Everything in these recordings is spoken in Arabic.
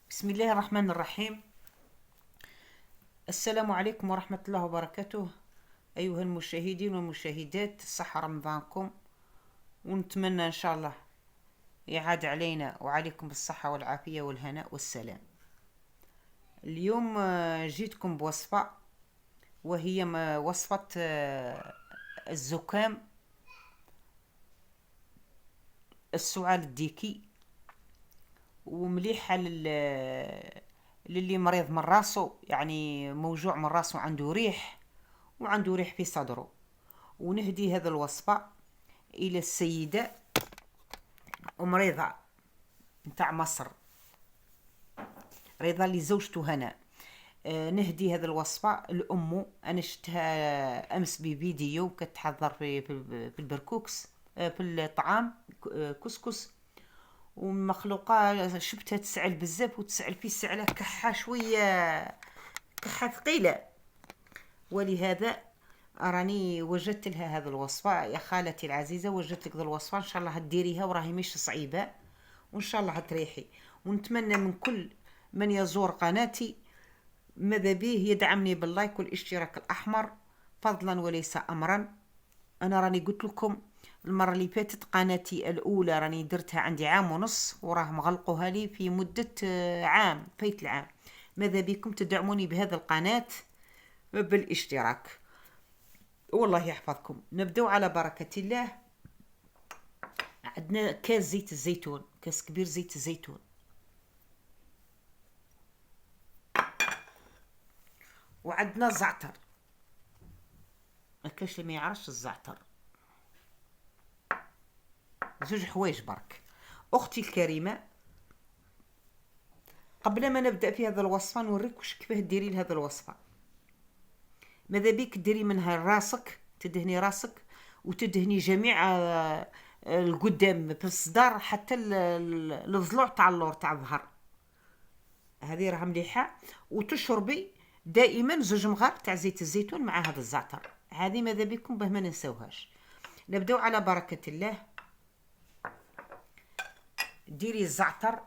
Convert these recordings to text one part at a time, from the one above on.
بسم الله الرحمن الرحيم. السلام عليكم ورحمة الله وبركاته. أيها المشاهدين والمشاهدات، صحة رمضانكم، ونتمنى إن شاء الله يعاد علينا وعليكم بالصحة والعافية والهناء والسلام. اليوم جيتكم بوصفة، وهي وصفة الزكام، السعال الديكي، ومليحة للي مريض من راسه، يعني موجوع من راسه، عنده ريح وعنده ريح في صدره. ونهدي هذا الوصفة إلى السيدة أم رضا نتاع مصر، رضا اللي زوجته هنا. نهدي هذا الوصفة لأمه. أنا شفتها أمس بفيديو كتحضر في البركوكس، في الطعام، كسكس ومخلوقة. شفتها تسعل بزاف، وتسعل فيه سعلة كحة شوية، كحة ثقيلة، ولهذا راني وجدت لها هذه الوصفة. يا خالتي العزيزة، وجدت لك هذه الوصفة، إن شاء الله هديريها وراهي مش صعيبة، وإن شاء الله هتريحي. ونتمنى من كل من يزور قناتي ماذا به يدعمني باللايك والاشتراك الأحمر، فضلا وليس أمرا. أنا راني قلت لكم المرة اللي فاتت قناتي الأولى راني درتها عندي عام ونص، وراه مغلقوها لي في مدة عام، فايت العام. ماذا بكم تدعموني بهذا القناة بالاشتراك، والله يحفظكم. نبدأ على بركة الله. عندنا كاس زيت الزيتون، كاس كبير زيت الزيتون، وعندنا الزعتر. ما كاش اللي ما يعرفش الزعتر، زوج حوايج برك. اختي الكريمه، قبل ما نبدا في هذا الوصفه نوريك واش كيفاه ديري لهذا الوصفه. ماذا بيك ديري منها راسك، تدهني راسك وتدهني جميع القدام في الصدار حتى الضلوع تاع اللور تاع الظهر. هذه راها مليحه. وتشربي دائما زوج مغارف تاع زيت الزيتون مع هذا الزعتر. هذه ماذا بكم به ما ننساوهاش. نبداو على بركه الله. ديري الزعتر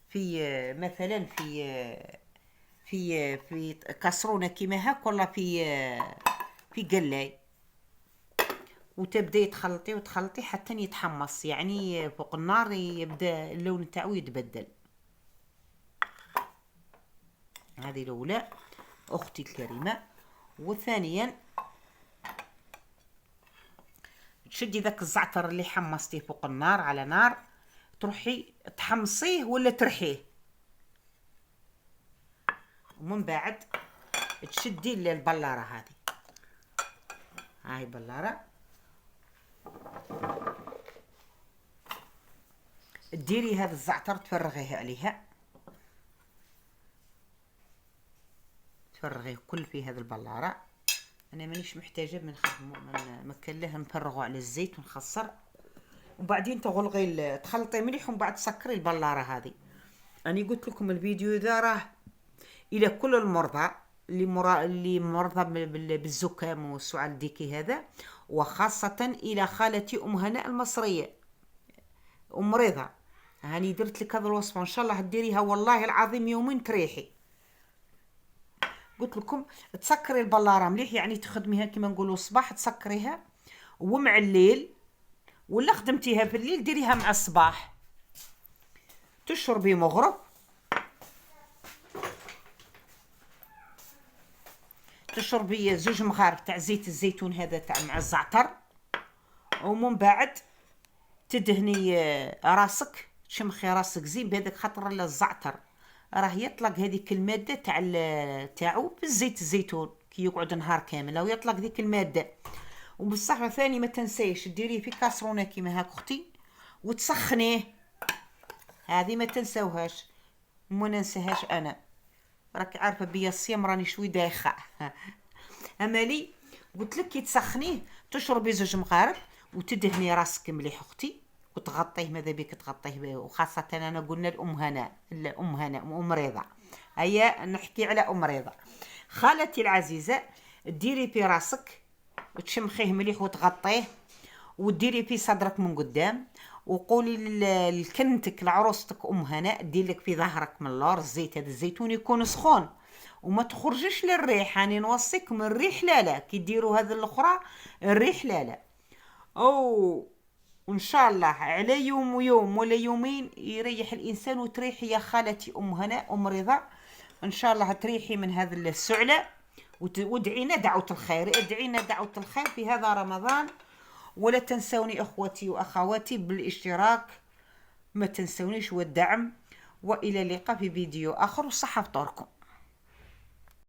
في مثلا في كاسرونه كيما هاك، ولا في قلاي، وتبداي تخلطي وتخلطي حتى يتحمص، يعني فوق النار يبدا اللون تاعو يتبدل. هذه الاولى اختي الكريمه. وثانيا تشدي ذاك الزعتر اللي حمصتيه فوق النار، على نار، تروحي تحمصيه ولا ترحيه، ومن بعد تشدي البلاره هذه، هاي بلاره، ديري هذا الزعتر تفرغيه عليها، تفرغيه كل في هذه البلاره. انا مانيش محتاجه من كان له نفرغه على الزيت ونخسر. وبعدين تغلقي تخلطي مليح، ومن بعد تسكري البلاره هذه. اني قلت لكم الفيديو ذا راه الى كل المرضى اللي مرضى بالزكام والسعال الديكي هذا، وخاصه الى خالتي ام هناء المصريه، ام رضا. هاني درت لك هذه الوصفه، ان شاء الله ديريها والله العظيم يومين تريحي. قلت لكم تسكري البلاره مليح، يعني تخدميها كما نقولوا الصباح تسكريها، ومع الليل، ولا خدمتيها في الليل ديريها مع الصباح. تشربي مغرب، تشربي زوج مغارف تاع زيت الزيتون هذا تاع مع الزعتر، ومن بعد تدهني راسك، تشمخي راسك زين بهذاك، خاطر الزعتر راه يطلق هذيك الماده تاعو في الزيت الزيتون كي يقعد نهار كامل، او يطلق ذيك الماده. وبالصحة ثاني ما تنسيش ديريه في كاسرونه كيما هاك اختي، وتسخنيه. هذه ما تنسوهاش، وما ننساهاش انا، راك عارفه بيا الصيام راني شوي دايخه. امالي قلت لك كي تسخنيه تشربي زوج مغارف، وتدهني راسك مليح اختي، وتغطيه. ماذا بك تغطيه، وخاصه انا قلنا الام هناء، الام هناء ام رضا. هيا نحكي على ام رضا خالتي العزيزه. ديري في راسك وتشمخيه مليح وتغطيه، وديري في صدرك من قدام، وقولي لكنتك لعروستك ام هناء دير لك في ظهرك من اللور الزيت، هذا الزيتون يكون سخون وما تخرجش للريح. راني نوصيك من الريح لا كي ديروا هذا الاخرى الريح لا. او وان شاء الله على يوم ويوم ولا يومين يريح الانسان، وتريحي يا خالتي ام هناء ام رضا ان شاء الله تريحي من هذا السعلة. وادعينا دعوة الخير، ادعينا دعوة الخير في هذا رمضان. ولا تنسوني اخوتي واخواتي بالاشتراك، ما تنسونيش والدعم. والى اللقاء في فيديو اخر، وصحة فطوركم.